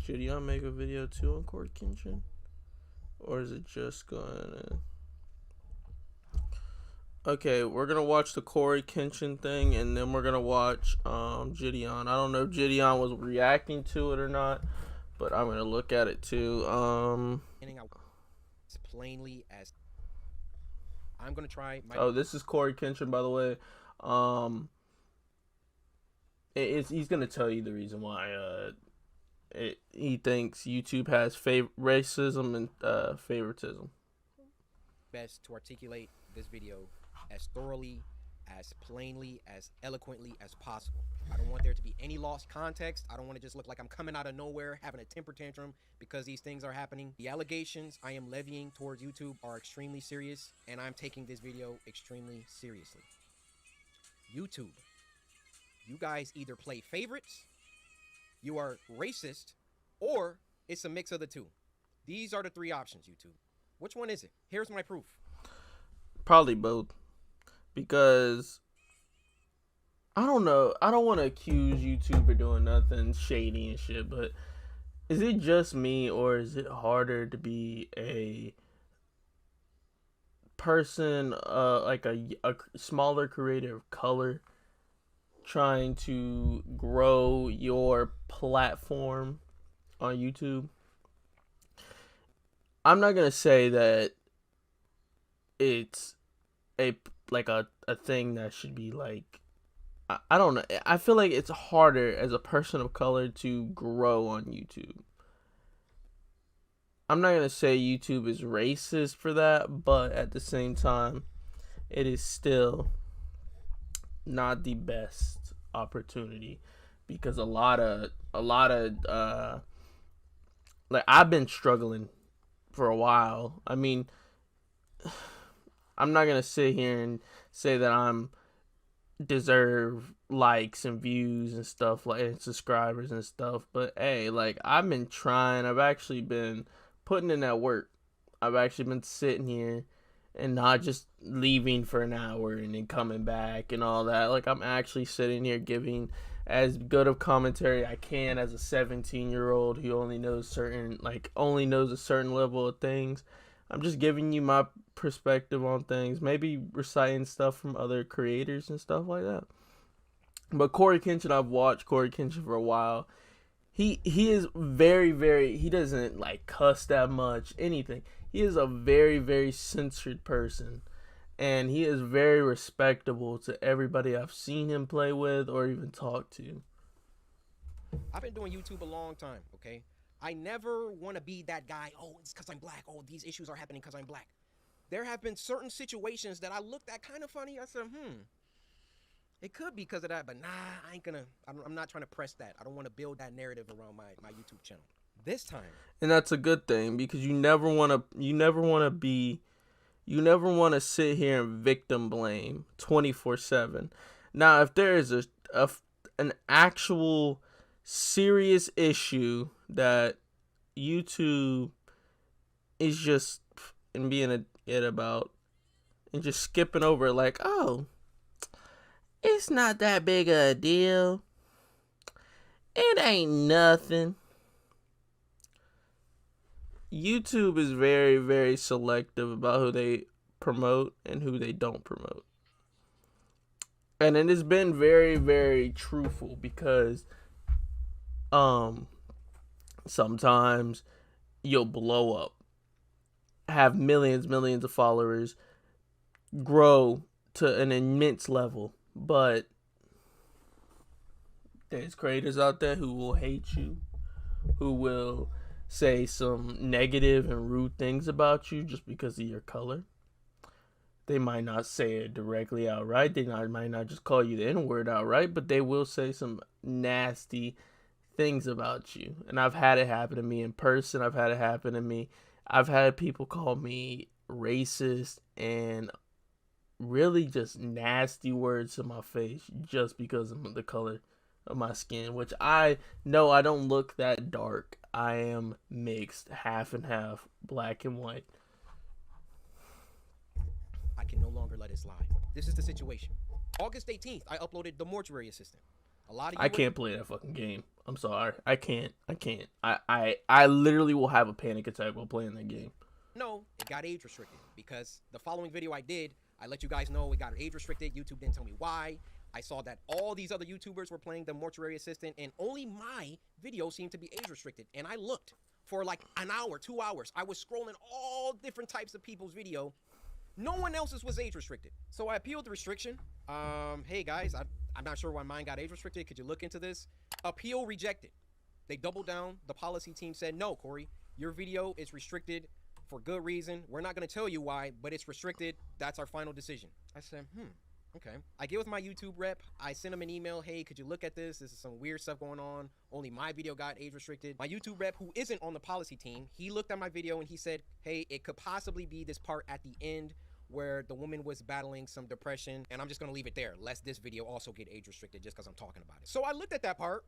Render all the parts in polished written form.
Gideon make a video too on Corey Kenshin? Or is it just gonna... Okay, we're gonna watch the Corey Kenshin thing, and then we're gonna watch Gideon. I don't know if Gideon was reacting to it or not, but I'm gonna look at it too. As plainly as I'm gonna try. Oh, this is Corey Kenshin, by the way. He's gonna tell you the reason why he thinks YouTube has racism and favoritism. Best to articulate this video as thoroughly, as plainly, as eloquently as possible. I don't want there to be any lost context. I don't want to just look like I'm coming out of nowhere having a temper tantrum because these things are happening. The allegations I am levying towards YouTube are extremely serious, and I'm taking this video extremely seriously. YouTube, you guys either play favorites, you are racist, or it's a mix of the two. These are the three options, YouTube. Which one is it? Here's my proof. Probably both. Because I don't know. I don't want to accuse YouTube of doing nothing shady and shit, but is it just me, or is it harder to be a person, like a smaller creator of color, trying to grow your platform on YouTube? I'm not gonna say that it's a thing that should be like, I don't know. I feel like it's harder as a person of color to grow on YouTube. I'm not gonna say YouTube is racist for that, but at the same time, it is still not the best opportunity, because a lot of like, I've been struggling for a while. I mean, I'm not gonna sit here and say that I'm deserve likes and views and stuff, like, and subscribers and stuff, but hey, like, I've been trying. I've actually been putting in that work. I've actually been sitting here and not just leaving for an hour and then coming back and all that. Like, I'm actually sitting here giving as good of commentary I can as a 17-year-old who only knows a certain level of things. I'm just giving you my perspective on things, maybe reciting stuff from other creators and stuff like that. But Corey Kenshin, I've watched Corey Kenshin for a while. He is very, very, he doesn't like cuss that much, anything. He is a very, very censored person, and he is very respectable to everybody I've seen him play with or even talk to. I've been doing YouTube a long time, okay? I never want to be that guy, oh, it's because I'm black. Oh, these issues are happening because I'm black. There have been certain situations that I looked at kind of funny. I said, it could be because of that, but nah, I'm not trying to press that. I don't want to build that narrative around my YouTube channel. This time. And that's a good thing, because you never want to sit here and victim blame 24/7. Now, if there is an actual serious issue that YouTube is just being it about and just skipping over, like, oh, it's not that big of a deal, it ain't nothing. YouTube is very, very selective about who they promote and who they don't promote. And it has been very, very truthful, because sometimes you'll blow up, have millions of followers, grow to an immense level, but there's creators out there who will hate you, who will say some negative and rude things about you just because of your color. They might not say it directly outright. They might not just call you the N-word outright, but they will say some nasty things about you. And I've had it happen to me in person. I've had it happen to me. I've had people call me racist and really just nasty words to my face just because of the color of my skin, which I know I don't look that dark. I am mixed, half and half, black and white. I can no longer let it slide. This is the situation. August 18th, I uploaded The Mortuary Assistant. A lot of you I can't play that fucking game. I'm sorry. I can't. I literally will have a panic attack while playing that game. No, it got age restricted because the following video I did, I let you guys know it got age restricted. YouTube didn't tell me why. I saw that all these other YouTubers were playing the mortuary assistant, and only my video seemed to be age restricted. And I looked for like an hour, 2 hours. I was scrolling all different types of people's video. No one else's was age restricted. So I appealed the restriction. Hey guys, I'm not sure why mine got age restricted. Could you look into this? Appeal rejected. They doubled down. The policy team said, no, Corey, your video is restricted for good reason. We're not going to tell you why, but it's restricted. That's our final decision. I said, okay. I get with my YouTube rep. I send him an email. Hey, could you look at this? This is some weird stuff going on. Only my video got age restricted. My YouTube rep, who isn't on the policy team, he looked at my video and he said, hey, it could possibly be this part at the end where the woman was battling some depression. And I'm just going to leave it there, lest this video also get age restricted just because I'm talking about it. So I looked at that part.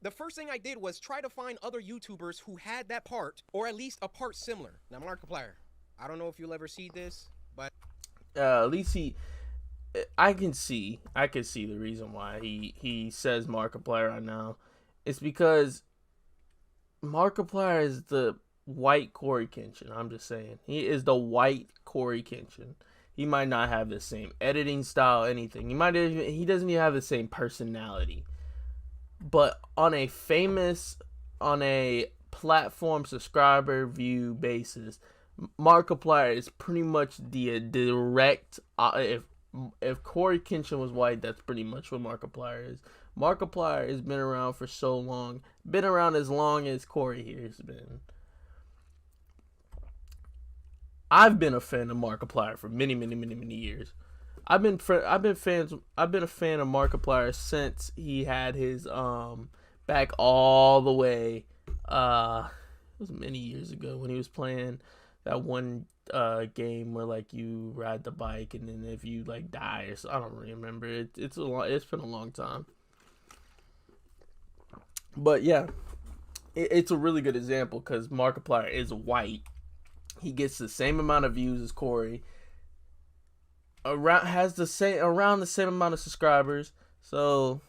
The first thing I did was try to find other YouTubers who had that part, or at least a part similar. Now, Markiplier, I don't know if you'll ever see this, but at least I can see the reason why he says Markiplier right now. It's because Markiplier is the white Corey Kenshin. I'm just saying, he is the white Corey Kenshin. He might not have the same editing style, anything. He doesn't even have the same personality. But on a platform subscriber view basis, Markiplier is pretty much the direct. If Corey Kenshin was white, that's pretty much what Markiplier is. Markiplier has been around for so long, been around as long as Corey here has been. I've been a fan of Markiplier for many years. I've been a fan of Markiplier since he had his back all the way. It was many years ago when he was playing that one game where like you ride the bike and then if you like die or so, I don't remember. It's been a long time. But yeah, it's a really good example because Markiplier is white. He gets the same amount of views as Corey. Around the same amount of subscribers, so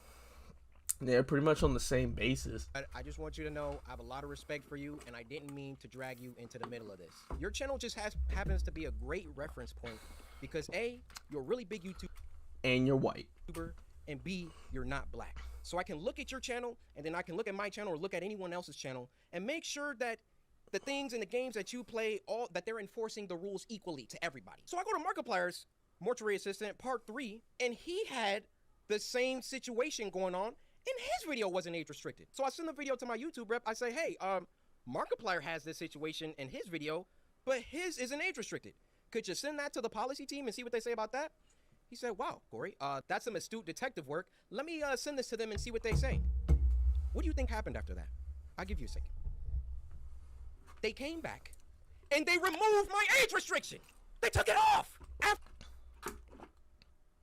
they're pretty much on the same basis. I just want you to know I have a lot of respect for you, and I didn't mean to drag you into the middle of this. Your channel just happens to be a great reference point because A, you're a really big YouTuber, and you're white, and B, you're not black. So I can look at your channel, and then I can look at my channel or look at anyone else's channel and make sure that the things and the games that you play, that they're enforcing the rules equally to everybody. So I go to Markiplier's Mortuary Assistant Part 3, and he had the same situation going on, and his video wasn't age restricted. So I send the video to my YouTube rep. I say, hey, Markiplier has this situation in his video, but his isn't age restricted. Could you send that to the policy team and see what they say about that? He said, wow, Corey, that's some astute detective work. Let me send this to them and see what they say. What do you think happened after that? I'll give you a second. They came back, and they removed my age restriction. They took it off.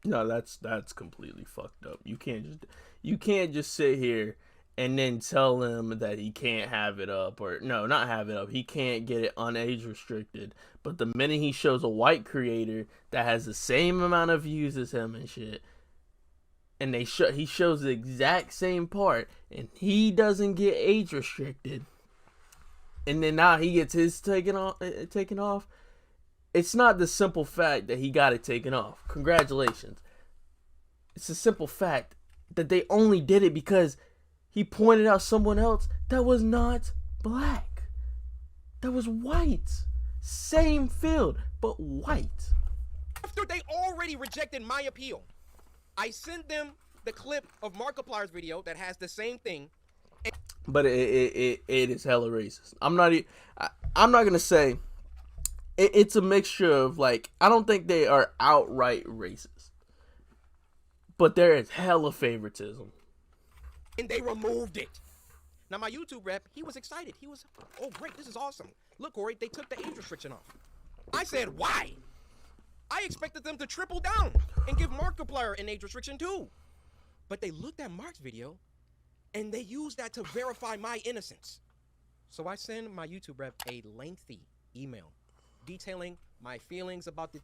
No, that's completely fucked up. You can't just sit here and then tell him that he can't have it up, or no, not have it up. He can't get it unage restricted. But the minute he shows a white creator that has the same amount of views as him and shit, and he shows the exact same part, and he doesn't get age restricted, and then now he gets his taken off. It's not the simple fact that he got it taken off. Congratulations. It's the simple fact that they only did it because he pointed out someone else that was not black. That was white. Same field, but white. After they already rejected my appeal, I sent them the clip of Markiplier's video that has the same thing. But it is hella racist. I'm not gonna say it's a mixture of, like, I don't think they are outright racist, but there is hella favoritism. And they removed it. Now my YouTube rep, he was excited. He was, oh great, this is awesome. Look, Corey, they took the age restriction off. I said, why? I expected them to triple down and give Markiplier an age restriction too. But they looked at Mark's video and they used that to verify my innocence. So I send my YouTube rep a lengthy email detailing my feelings about the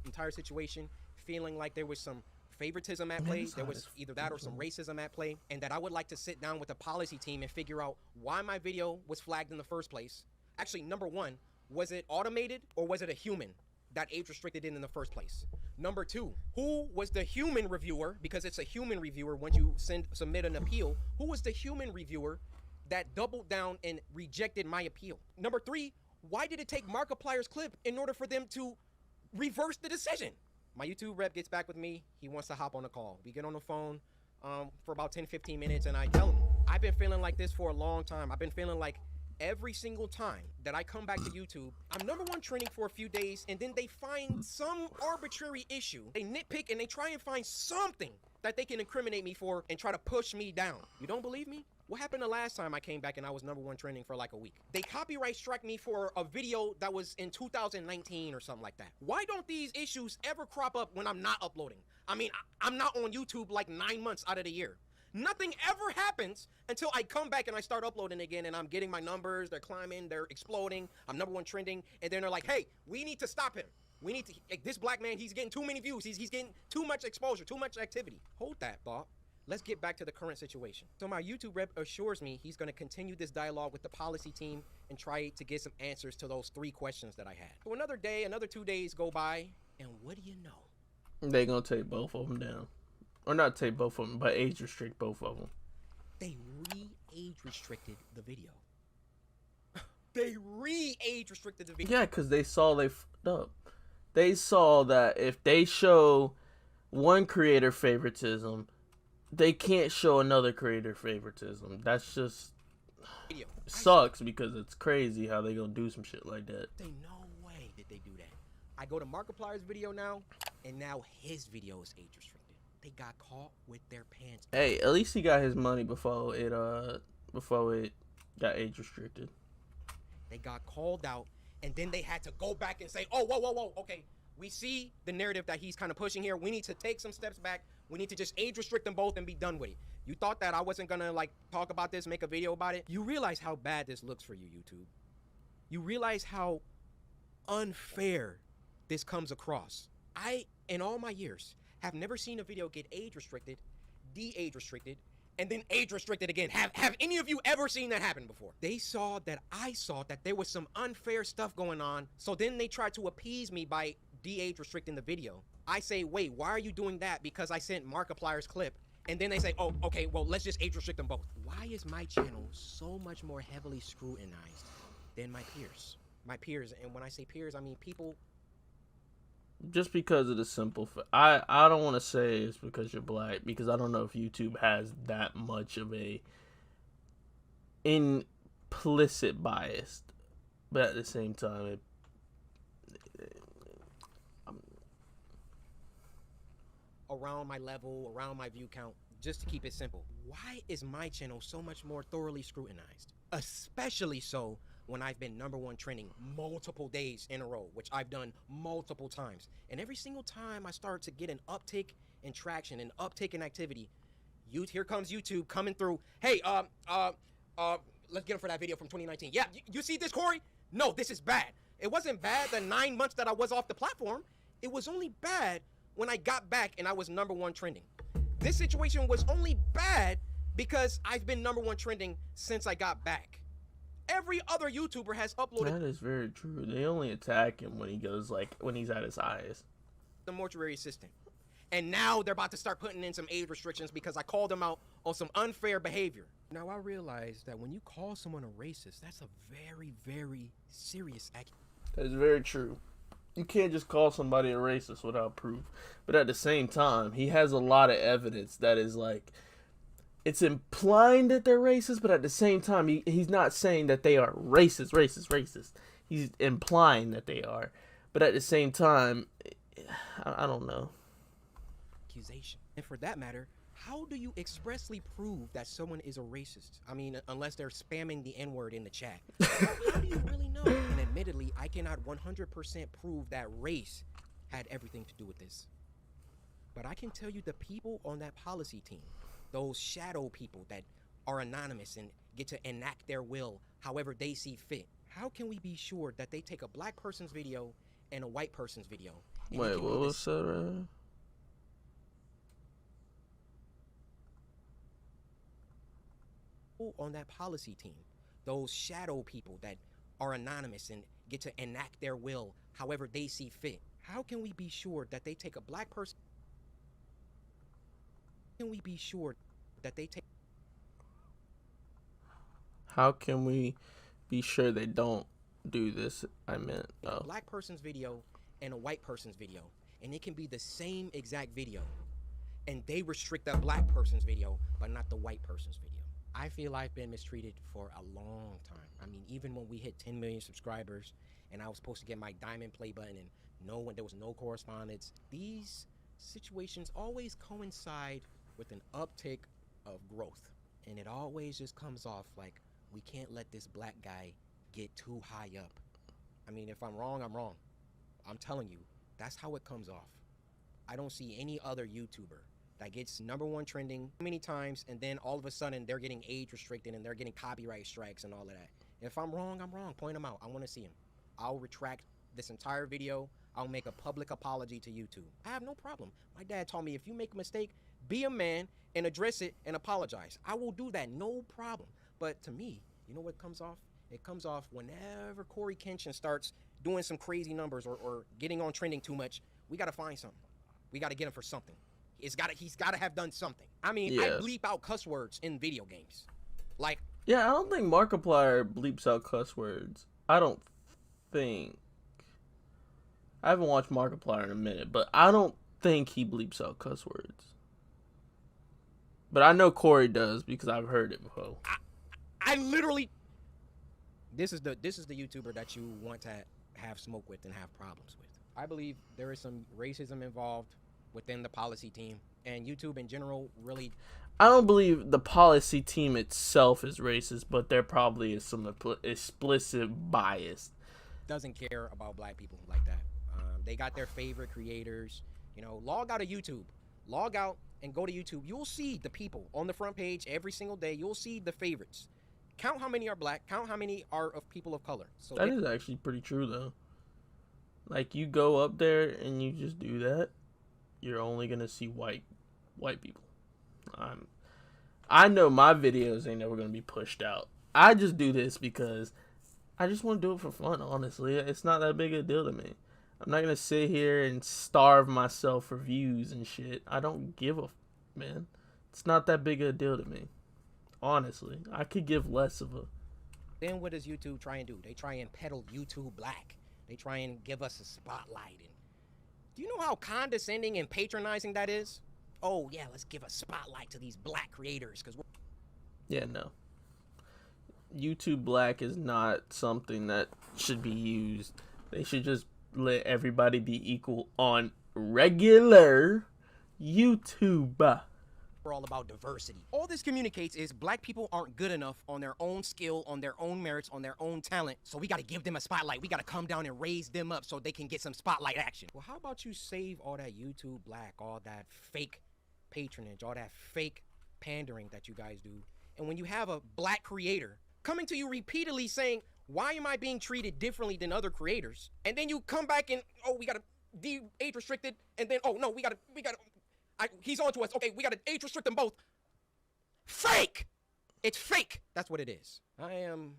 entire situation, feeling like there was some favoritism at play. There was either that or some racism at play, and that I would like to sit down with the policy team and figure out why my video was flagged in the first place. Actually, number one, was it automated or was it a human that age restricted it in the first place? Number two, who was the human reviewer? Because it's a human reviewer once you submit an appeal. Who was the human reviewer that doubled down and rejected my appeal? Number three, why did it take Markiplier's clip in order for them to reverse the decision? My YouTube rep gets back with me. He wants to hop on a call. We get on the phone for about 10-15 minutes, and I tell him, I've been feeling like this for a long time. I've been feeling like every single time that I come back to YouTube, I'm #1 trending for a few days, and then they find some arbitrary issue. They nitpick and they try and find something that they can incriminate me for and try to push me down. You don't believe me? What happened the last time I came back and I was #1 trending for like a week? They copyright struck me for a video that was in 2019 or something like that. Why don't these issues ever crop up when I'm not uploading? I mean, I'm not on YouTube like 9 months out of the year. Nothing ever happens until I come back and I start uploading again, and I'm getting my numbers, they're climbing, they're exploding, I'm #1 trending, and then they're like, hey, we need to stop him. We need to, like, this black man, he's getting too many views, he's getting too much exposure, too much activity. Hold that thought. Let's get back to the current situation. So my YouTube rep assures me he's gonna continue this dialogue with the policy team and try to get some answers to those 3 questions that I had. So another day, another 2 days go by, and what do you know? They gonna take both of them down. Or not take both of them, but age restrict both of them. They re-age restricted the video. They re-age restricted the video. Yeah, because they saw they fucked up. They saw that if they show one creator favoritism, they can't show another creator favoritism. That's just Video. sucks because it's crazy how they gonna do some shit like that. They no way did they do that. I go to Markiplier's video now, and now his video is age restricted. They got caught with their pants. Hey, at least he got his money before it got age restricted. They got called out, and then they had to go back and say, oh, whoa, okay, we see the narrative that he's kind of pushing here. We need to take some steps back. We need to just age restrict them both and be done with it. You thought that I wasn't gonna like talk about this, make a video about it? You realize how bad this looks for you, YouTube. You realize how unfair this comes across. I, in all my years, have never seen a video get age restricted, de-age restricted, and then age restricted again. Have any of you ever seen that happen before? They saw that I saw that there was some unfair stuff going on, so then they tried to appease me by de-age restricting the video. I say, wait, why are you doing that? Because I sent Markiplier's clip, and then they say, oh, okay, well, let's just age restrict them both. Why is my channel so much more heavily scrutinized than my peers? My peers, and when I say peers, I mean people. Just because of the simple I don't want to say it's because you're black, because I don't know if YouTube has that much of a implicit bias, but at the same time around my level, around my view count, just to keep it simple. Why is my channel so much more thoroughly scrutinized? Especially so when I've been #1 trending multiple days in a row, which I've done multiple times. And every single time I start to get an uptick in traction, an uptick in activity, here comes YouTube coming through. Hey, let's get him for that video from 2019. Yeah, you see this, Corey? No, this is bad. It wasn't bad the 9 months that I was off the platform. It was only bad when I got back and I was #1 trending. This situation was only bad because I've been #1 trending since I got back. Every other YouTuber has uploaded. That is very true. They only attack him when he goes, like, when he's at his highest. The mortuary assistant. And now they're about to start putting in some age restrictions because I called them out on some unfair behavior. Now I realize that when you call someone a racist, that's a very, very serious act. That is very true. You can't just call somebody a racist without proof. But at the same time, he has a lot of evidence that is like, it's implying that they're racist, but at the same time, he's not saying that they are racist. He's implying that they are. But at the same time, I don't know. Accusation. And for that matter, how do you expressly prove that someone is a racist? I mean, unless they're spamming the N-word in the chat. How do you really know? And admittedly, I cannot 100% prove that race had everything to do with this. But I can tell you the people on that policy team, those shadow people that are anonymous and get to enact their will however they see fit. How can we be sure that they take a black person's video and a white person's video? Wait, what was that? on that policy team, those shadow people that are anonymous and get to enact their will however they see fit. How can we be sure that they take a black person? Can we be sure that they take How can we be sure they don't do this? I meant a black person's video and a white person's video, and it can be the same exact video, and they restrict the black person's video but not the white person's video? I feel I've been mistreated for a long time. I mean, even when we hit 10 million subscribers and I was supposed to get my diamond play button and when there was no correspondence, these situations always coincide with an uptick of growth. And it always just comes off like, we can't let this black guy get too high up. I mean, if I'm wrong, I'm wrong. I'm telling you, that's how it comes off. I don't see any other YouTuber that gets #1 trending many times, and then all of a sudden they're getting age restricted and they're getting copyright strikes and all of that. If I'm wrong, I'm wrong. Point them out. I want to see them. I'll retract this entire video. I'll make a public apology to YouTube. I have no problem. My dad taught me, if you make a mistake, be a man and address it and apologize. I will do that, no problem. But to me, you know what comes off? It comes off whenever Corey Kenshin starts doing some crazy numbers or getting on trending too much. We got to find something. We got to get him for something. He's got to have done something. I mean, I bleep out cuss words in video games. Like, yeah, I don't think Markiplier bleeps out cuss words. I don't think. I haven't watched Markiplier in a minute, but I don't think he bleeps out cuss words. But I know Corey does because I've heard it before. I literally. This is the YouTuber that you want to have smoke with and have problems with. I believe there is some racism involved within the policy team, and YouTube in general really. I don't believe the policy team itself is racist, but there probably is some explicit bias. Doesn't care about black people like that. They got their favorite creators. You know, log out of YouTube. Log out and go to YouTube. You'll see the people on the front page every single day. You'll see the favorites. Count how many are black. Count how many are of people of color. So that is actually pretty true, though. Like, you go up there and you just do that, you're only gonna see white people. I know my videos ain't never gonna be pushed out. I just do this because I just want to do it for fun. Honestly, it's not that big a deal to me. I'm not gonna sit here and starve myself for views and shit. I don't give a man. It's not that big a deal to me. Honestly, I could give less of a. Then what does YouTube try and do? They try and peddle YouTube black. They try and give us a spotlight. And do you know how condescending and patronizing that is? Oh yeah, let's give a spotlight to these black creators because. Yeah, no. YouTube black is not something that should be used. They should just let everybody be equal on regular YouTube. We're all about diversity. All this communicates is black people aren't good enough on their own skill, on their own merits, on their own talent. So we got to give them a spotlight. We got to come down and raise them up so they can get some spotlight action. Well, how about you save all that YouTube black, all that fake patronage, all that fake pandering that you guys do. And when you have a black creator coming to you repeatedly saying, why am I being treated differently than other creators? And then you come back and, oh, we got to age restricted. And then, oh no, we got to, he's on to us. Okay, we got to age restrict them both. Fake! It's fake. That's what it is. I am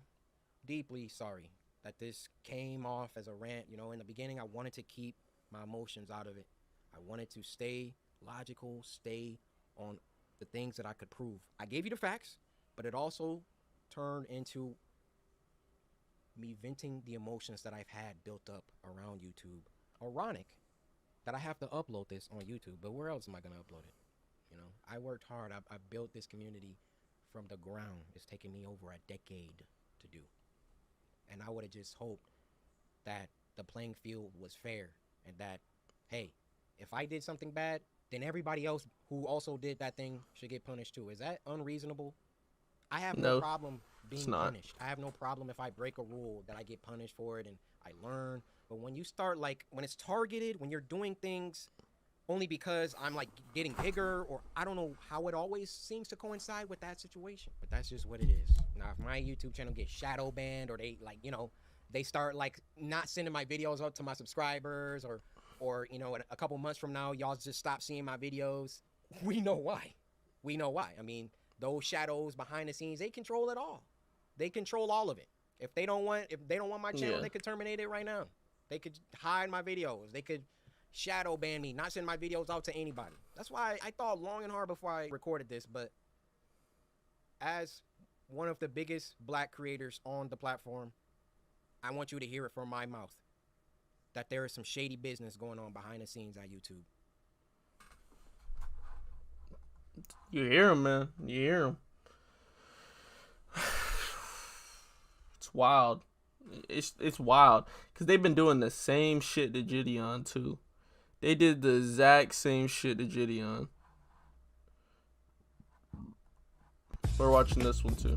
deeply sorry that this came off as a rant. You know, in the beginning, I wanted to keep my emotions out of it. I wanted to stay logical, stay on the things that I could prove. I gave you the facts, but it also turned into me venting the emotions that I've had built up around YouTube. Ironic that I have to upload this on YouTube, but where else am I going to upload it? You know, I worked hard. I built this community from the ground. It's taken me over a decade to do. And I would have just hoped that the playing field was fair and that, hey, if I did something bad, then everybody else who also did that thing should get punished too. Is that unreasonable? I have no problem being punished. I have no problem if I break a rule that I get punished for it and I learn. But when you start, like, when it's targeted, when you're doing things only because I'm, like, getting bigger, or I don't know how it always seems to coincide with that situation. But that's just what it is. Now, if my YouTube channel gets shadow banned, or they, like, you know, they start, like, not sending my videos up to my subscribers, or you know, a couple months from now, y'all just stop seeing my videos, we know why. We know why. I mean, those shadows behind the scenes, they control it all. They control all of it. If they don't want my channel, they could terminate it right now. They could hide my videos. They could shadow ban me, not send my videos out to anybody. That's why I thought long and hard before I recorded this. But as one of the biggest black creators on the platform, I want you to hear it from my mouth that there is some shady business going on behind the scenes at YouTube. You hear him, man. You hear him. It's wild. It's wild because they've been doing the same shit to Gideon too. They did the exact same shit to Gideon. We're watching this one too.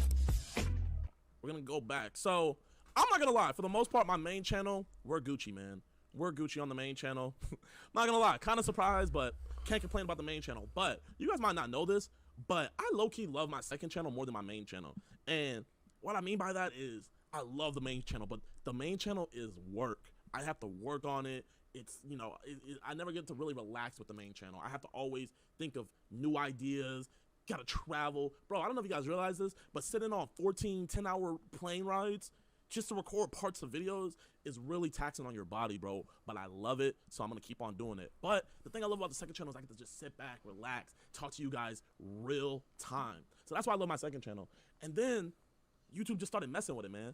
We're gonna go back. So I'm not gonna lie. For the most part, my main channel, we're Gucci, man. We're Gucci on the main channel. Not gonna lie, kind of surprised, but can't complain about the main channel. But you guys might not know this, but I low-key love my second channel more than my main channel. And what I mean by that is I love the main channel, but the main channel is work. I have to work on it. It's, you know, I never get to really relax with the main channel. I have to always think of new ideas, gotta travel. Bro, I don't know if you guys realize this, but sitting on 14, 10-hour plane rides just to record parts of videos is really taxing on your body, bro. But I love it, so I'm gonna keep on doing it. But the thing I love about the second channel is I get to just sit back, relax, talk to you guys real time. So that's why I love my second channel. And then YouTube just started messing with it, man.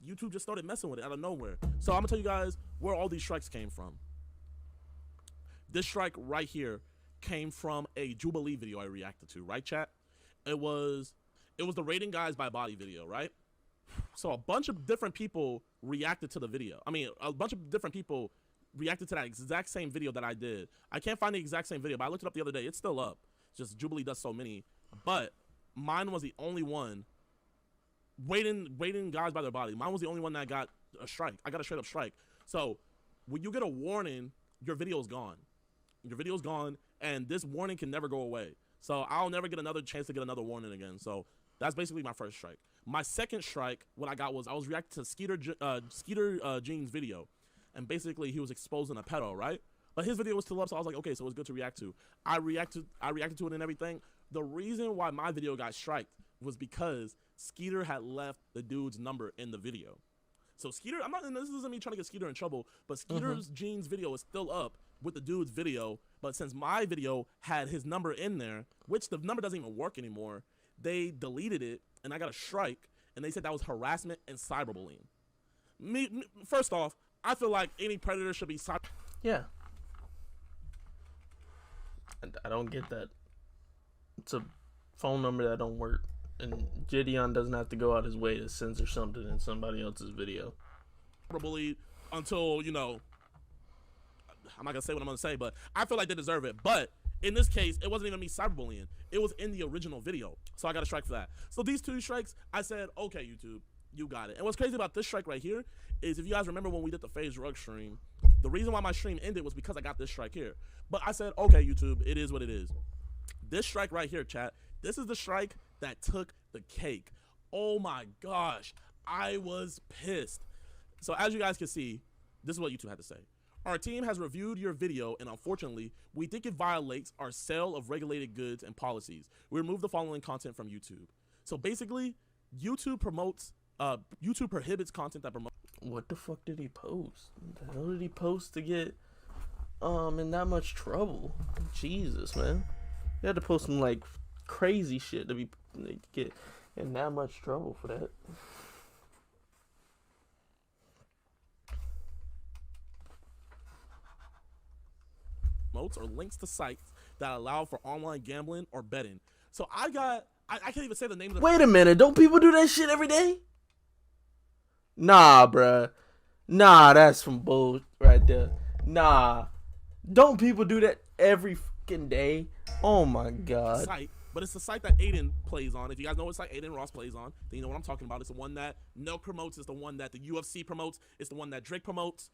YouTube just started messing with it out of nowhere. So I'm gonna tell you guys where all these strikes came from. This strike right here came from a Jubilee video I reacted to, right, chat? It was the Rating Guys by Body video, right? So a bunch of different people reacted to the video. I mean, a bunch of different people reacted to that exact same video that I did. I can't find the exact same video, but I looked it up the other day. It's still up. It's just Jubilee does so many. But mine was the only one. Rating Guys by their body. Mine was the only one that got a strike. I got a straight up strike. So when you get a warning, your video is gone. Your video is gone, and this warning can never go away. So I'll never get another chance to get another warning again. So that's basically my first strike. My second strike, what I got was I was reacting to Skeeter Jean's video, and basically he was exposing a pedo, right? But his video was still up, so I was like, okay, so it's good to react to. I reacted to it and everything. The reason why my video got striked was because Skeeter had left the dude's number in the video. So Skeeter, this isn't me trying to get Skeeter in trouble, but Skeeter's Jean's video is still up with the dude's video. But since my video had his number in there, which the number doesn't even work anymore, they deleted it, and I got a strike, and they said that was harassment and cyberbullying. First off, I feel like any predator should be cyber. Yeah. I don't get that. It's a phone number that don't work. And Gideon doesn't have to go out his way to censor something in somebody else's video. Cyberbullied until, you know, I'm not going to say what I'm going to say, but I feel like they deserve it. But in this case, it wasn't even me cyberbullying. It was in the original video. So I got a strike for that. So these two strikes, I said, okay, YouTube, you got it. And what's crazy about this strike right here is if you guys remember when we did the Phase Rug stream, the reason why my stream ended was because I got this strike here. But I said, okay, YouTube, it is what it is. This strike right here, chat, this is the strike that took the cake. Oh my gosh, I was pissed. So as you guys can see, this is what YouTube had to say. Our team has reviewed your video, and unfortunately, we think it violates our sale of regulated goods and policies. We remove the following content from YouTube. So basically, YouTube prohibits content that promotes. What the fuck did he post? What the hell did he post to get in that much trouble? Jesus, man. You had to post some like crazy shit to get in that much trouble for that. Or links to sites that allow for online gambling or betting. So I can't even say the name of the. Wait a minute, don't people do that shit every day? Nah, bruh. Nah, that's some bull right there. Nah. Don't people do that every fucking day? Oh my god. Site, but it's the site that Aiden plays on. If you guys know what site Aiden Ross plays on, then you know what I'm talking about. It's the one that Nelk promotes. It's the one that the UFC promotes. It's the one that Drake promotes.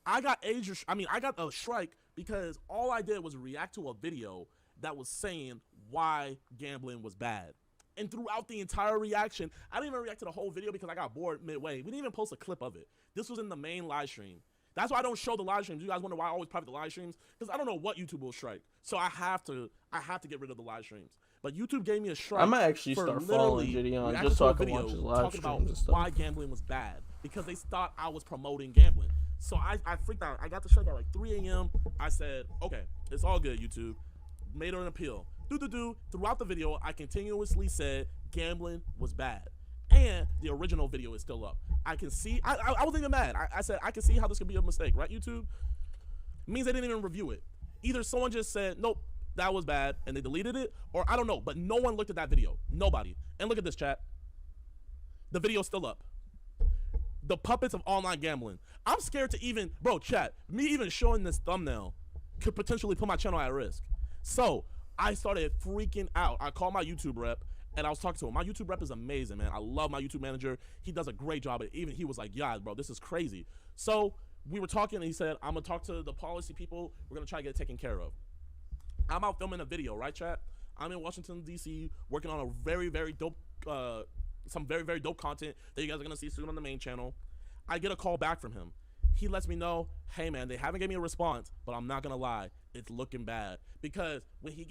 I got a strike because all I did was react to a video that was saying why gambling was bad. And throughout the entire reaction, I didn't even react to the whole video because I got bored midway. We didn't even post a clip of it. This was in the main live stream. That's why I don't show the live streams. You guys wonder why I always private the live streams? Because I don't know what YouTube will strike. So I have to get rid of the live streams. But YouTube gave me a strike. I might actually for start literally following Gideon reacting just to so a I can video watch his live talking about streams and stuff. why gambling was bad because they thought I was promoting gambling. So I freaked out. I got the strike at like 3 a.m. I said, okay, it's all good, YouTube. Made an appeal. Throughout the video, I continuously said gambling was bad. And the original video is still up. I can see, I wasn't even mad. I said, I can see how this could be a mistake, right, YouTube? Means they didn't even review it. Either someone just said, nope, that was bad, and they deleted it, or I don't know, but no one looked at that video. Nobody. And look at this, chat. The video's still up. The puppets of online gambling. I'm scared to even, bro, chat, me even showing this thumbnail could potentially put my channel at risk. So I started freaking out. I called my YouTube rep, and I was talking to him. My YouTube rep is amazing, man. I love my YouTube manager. He does a great job. Even he was like, yeah, bro, this is crazy. So we were talking, and he said, I'm going to talk to the policy people. We're going to try to get it taken care of. I'm out filming a video, right, chat? I'm in Washington, D.C., working on a very, very dope, some very, very dope content that you guys are going to see soon on the main channel. I get a call back from him. He lets me know, hey, man, they haven't given me a response, but I'm not going to lie. It's looking bad. Because when he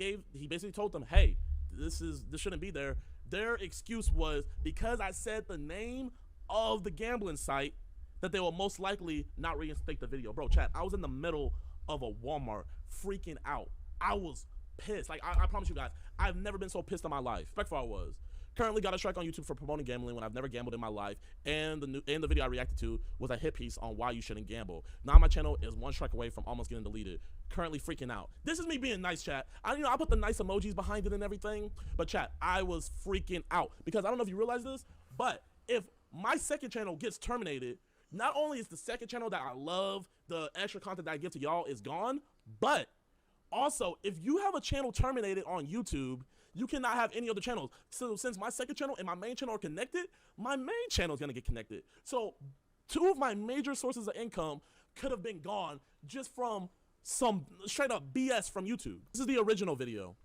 basically told them, hey, this shouldn't be there. Their excuse was because I said the name of the gambling site that they will most likely not reinstate the video. Bro, chat, I was in the middle of a Walmart freaking out. I was pissed. Like, I promise you guys, I've never been so pissed in my life. Respectful I was. Currently got a strike on YouTube for promoting gambling when I've never gambled in my life. And the video I reacted to was a hit piece on why you shouldn't gamble. Now my channel is one strike away from almost getting deleted. Currently freaking out. This is me being nice, chat. I put the nice emojis behind it and everything. But chat, I was freaking out. Because I don't know if you realize this, but if my second channel gets terminated, not only is the second channel that I love, the extra content that I give to y'all is gone, but also, if you have a channel terminated on YouTube, you cannot have any other channels. So since my second channel and my main channel are connected, my main channel is going to get connected. So 2 of my major sources of income could have been gone just from some straight up BS from YouTube. This is the original video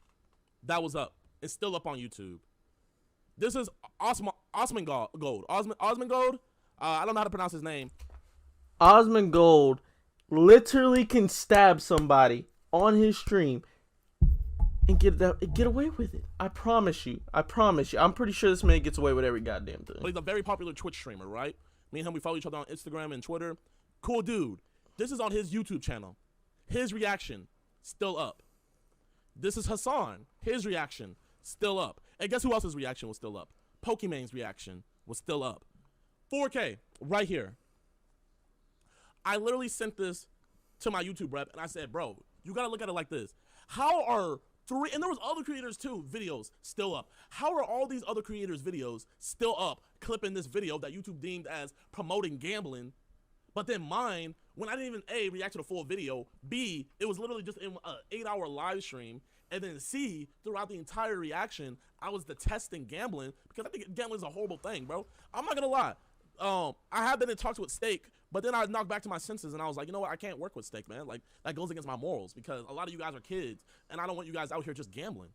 that was up. It's still up on YouTube. This is Osman Gold. Osman Gold? I don't know how to pronounce his name. Osman Gold literally can stab somebody on his stream and get away with it. I promise you. I'm pretty sure this man gets away with every goddamn thing. But he's a very popular Twitch streamer, right? Me and him, we follow each other on Instagram and Twitter. Cool dude. This is on his YouTube channel. His reaction, still up. This is Hassan. His reaction, still up. And guess who else's reaction was still up? Pokemon's reaction was still up. 4K, right here. I literally sent this to my YouTube rep, and I said, bro, you gotta look at it like this. How are and there was other creators too, videos still up. How are all these other creators' videos still up, clipping this video that YouTube deemed as promoting gambling, but then mine, when I didn't even A, react to the full video, B, it was literally just in an 8-hour live stream, and then C, throughout the entire reaction, I was detesting gambling because I think gambling is a horrible thing, bro. I'm not gonna lie. I have been in talks with Steak, but then I knocked back to my senses and I was like, you know what? I can't work with Steak, man. Like, that goes against my morals because a lot of you guys are kids and I don't want you guys out here just gambling.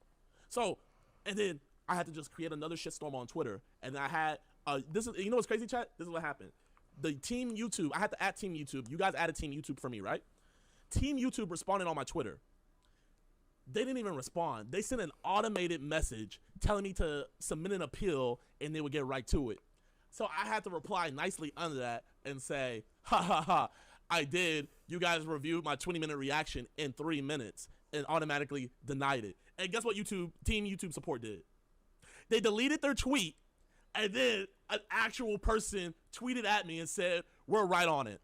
So, and then I had to just create another shitstorm on Twitter. And I had, you know what's crazy, chat? This is what happened. The Team YouTube, I had to add Team YouTube. You guys added Team YouTube for me, right? Team YouTube responded on my Twitter. They didn't even respond. They sent an automated message telling me to submit an appeal and they would get right to it. So I had to reply nicely under that and say, ha ha ha, I did. You guys reviewed my 20-minute reaction in 3 minutes and automatically denied it. And guess what Team YouTube support did? They deleted their tweet and then an actual person tweeted at me and said, we're right on it.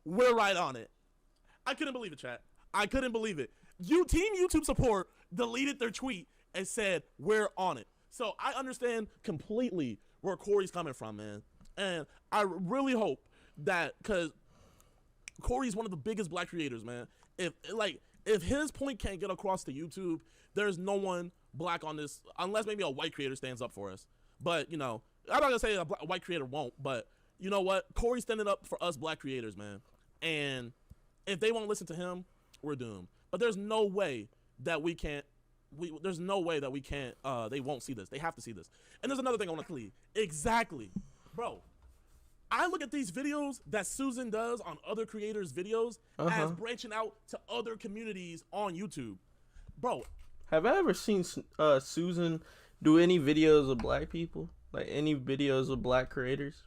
We're right on it. I couldn't believe it, chat. I couldn't believe it. Team YouTube support deleted their tweet and said, we're on it. So I understand completely where Corey's coming from, man. And I really hope that, because Corey's one of the biggest black creators, man. If his point can't get across to YouTube, there's no one black on this, unless maybe a white creator stands up for us. But, you know, I'm not going to say a white creator won't, but you know what? Corey's standing up for us black creators, man. And if they won't listen to him, we're doomed. But there's no way that we can't. There's no way that we can't, they won't see this. They have to see this. And there's another thing I want to clear. Exactly. Bro, I look at these videos that Susan does on other creators' videos as branching out to other communities on YouTube. Bro, Have I ever seen Susan do any videos of black people? Like any videos of black creators?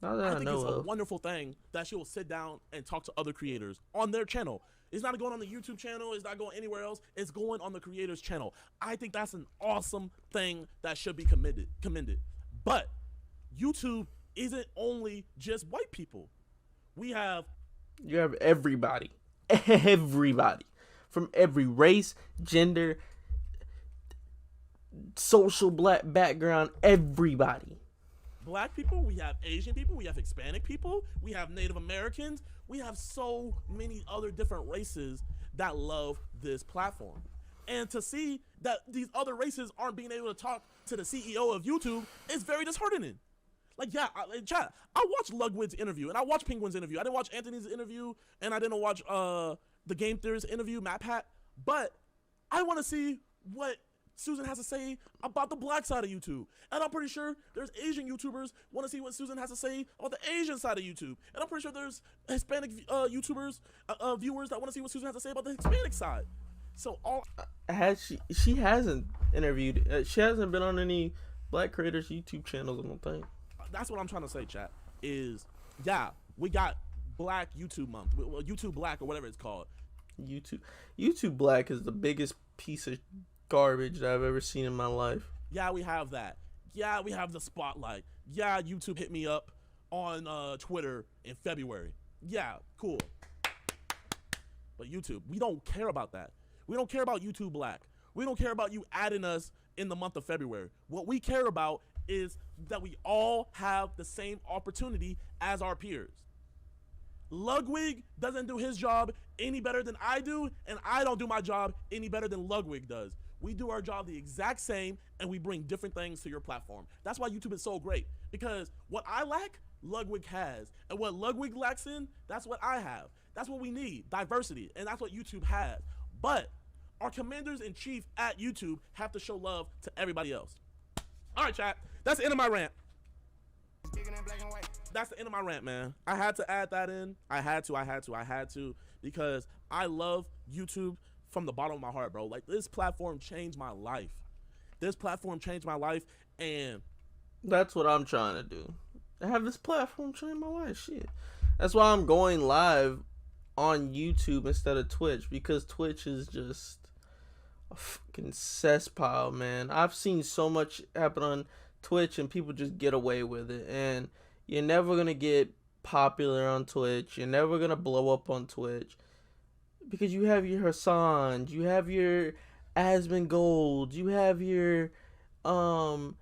Not that I I think know it's a of. wonderful thing that she will sit down and talk to other creators on their channel. It's not going on the YouTube channel. It's not going anywhere else. It's going on the creator's channel. I think that's an awesome thing that should be commended. But YouTube isn't only just white people. We have You have everybody. Everybody. From every race, gender, social black background, everybody. black people, we have Asian people, we have Hispanic people, we have Native Americans, we have so many other different races that love this platform. And to see that these other races aren't being able to talk to the CEO of YouTube is very disheartening. Like, yeah, chat, I watched Ludwig's interview, and I watched Penguin's interview. I didn't watch Anthony's interview, and I didn't watch the Game Theorist interview, Matt Pat, but I want to see what Susan has to say about the black side of YouTube. And I'm pretty sure there's Asian YouTubers want to see what Susan has to say about the Asian side of YouTube. And I'm pretty sure there's Hispanic YouTubers, viewers that want to see what Susan has to say about the Hispanic side. So all Has she hasn't interviewed, she hasn't been on any black creators YouTube channels, I don't think. that's what I'm trying to say, chat, is, yeah, we got Black YouTube Month, YouTube Black or whatever it's called. YouTube Black is the biggest piece of garbage that I've ever seen in my life. Yeah, we have that. Yeah, we have the spotlight. Yeah, YouTube hit me up on Twitter in February. Yeah, cool. But YouTube, we don't care about that. We don't care about YouTube Black. We don't care about you adding us in the month of February. What we care about is that we all have the same opportunity as our peers. Ludwig doesn't do his job any better than I do, and I don't do my job any better than Ludwig does. We do our job the exact same, and we bring different things to your platform. That's why YouTube is so great, because what I lack, Ludwig has, and what Ludwig lacks in, that's what I have. That's what we need, diversity, and that's what YouTube has. But our commanders-in-chief at YouTube have to show love to everybody else. All right, chat, that's the end of my rant. That's the end of my rant, man. I had to add that in. I had to, because I love YouTube from the bottom of my heart, bro. Like, this platform changed my life. And That's what I'm trying to do. I have this platform change my life. Shit. That's why I'm going live on YouTube instead of Twitch, because Twitch is just a fucking cesspool, man. I've seen so much happen on Twitch and people just get away with it, and you're never gonna get popular on Twitch. You're never gonna blow up on Twitch because you have your Hassans, you have your Asmongold, you have your what's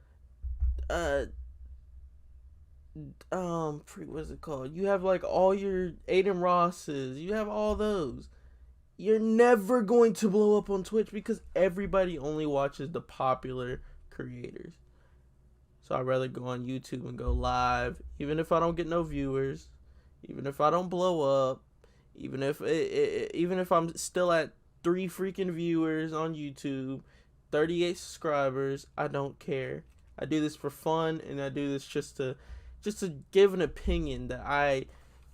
it called? You have like all your Aiden Rosses. You have all those. You're never going to blow up on Twitch because everybody only watches the popular creators. So I'd rather go on YouTube and go live, even if I don't get no viewers, even if I don't blow up, even if I'm still at 3 freaking viewers on YouTube, 38 subscribers. I don't care. I do this for fun, and I do this just to give an opinion that I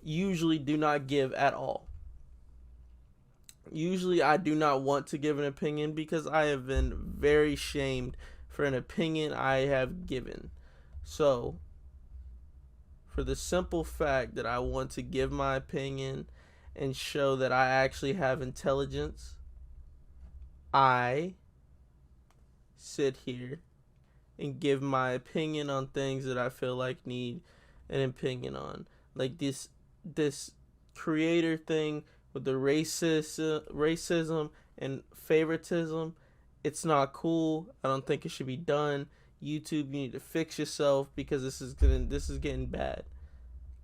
usually do not give at all. Usually I do not want to give an opinion because I have been very shamed for an opinion I have given. So, for the simple fact that I want to give my opinion and show that I actually have intelligence, I sit here and give my opinion on things that I feel like need an opinion on. Like this creator thing with the racism and favoritism. It's not cool. I don't think it should be done. YouTube, you need to fix yourself because this is getting bad.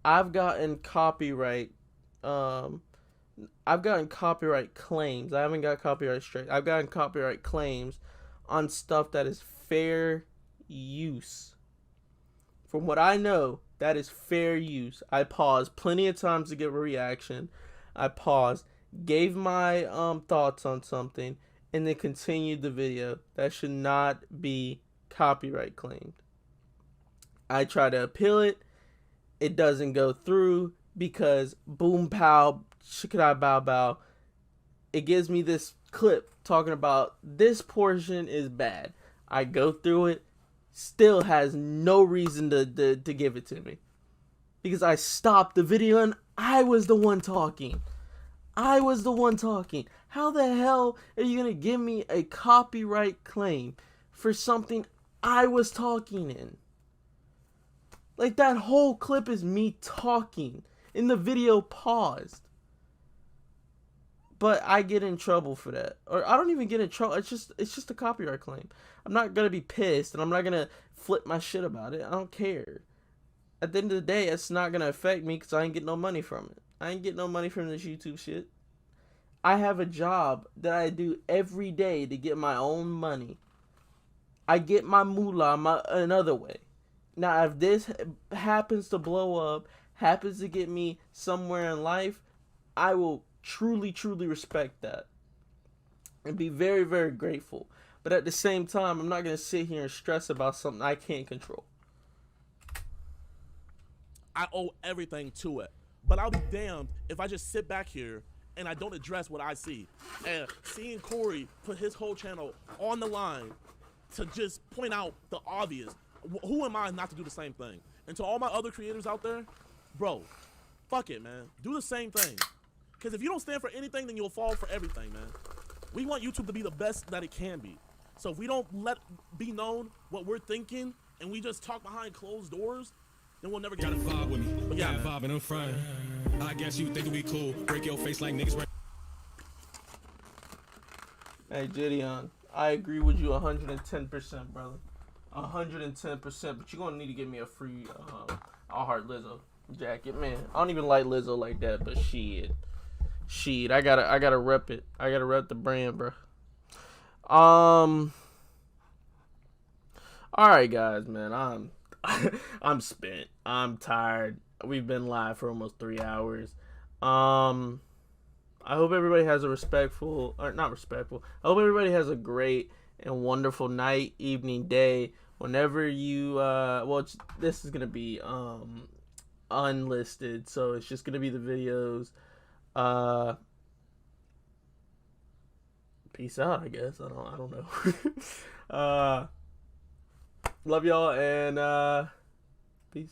I've gotten copyright claims. I haven't got copyright straight. I've gotten copyright claims on stuff that is fair use. From what I know, that is fair use. I paused plenty of times to give a reaction. I paused, gave my thoughts on something, and then continued the video. That should not be copyright claimed. I try to appeal it. It doesn't go through because boom pow, shikada bow bow. it gives me this clip talking about this portion is bad. I go through it, still has no reason to give it to me. Because I stopped the video and I was the one talking. I was the one talking. How the hell are you going to give me a copyright claim for something I was talking in? Like, that whole clip is me talking, and the video paused. But I get in trouble for that. Or I don't even get in trouble. It's just a copyright claim. I'm not going to be pissed, and I'm not going to flip my shit about it. I don't care. At the end of the day, it's not going to affect me because I ain't getting no money from it. I ain't getting no money from this YouTube shit. I have a job that I do every day to get my own money. I get my moolah another way. Now, if this happens to blow up, happens to get me somewhere in life, I will truly, truly respect that. And be very, very grateful. But at the same time, I'm not going to sit here and stress about something I can't control. I owe everything to it. But I'll be damned if I just sit back here and I don't address what I see. And seeing Corey put his whole channel on the line to just point out the obvious. Who am I not to do the same thing? And to all my other creators out there, bro, fuck it, man. Do the same thing. Because if you don't stand for anything, then you'll fall for everything, man. We want YouTube to be the best that it can be. So if we don't let be known what we're thinking and we just talk behind closed doors, then we'll never get it. Vibe with me. But yeah, vibe and I'm frying. I guess you think we cool. Break your face like niggas. Hey, Gideon, I agree with you 110%, brother. 110%, but you're gonna need to give me a free I Heart Lizzo jacket, man. I don't even like Lizzo like that, but shit, I gotta rep it. I gotta rep the brand, bro. All right, guys, man. I'm spent. I'm tired. We've been live for almost 3 hours. I hope everybody has a I hope everybody has a great and wonderful night, evening, day. Whenever you, this is gonna be unlisted, so it's just gonna be the videos. Peace out, I guess. I don't know. Love y'all and peace.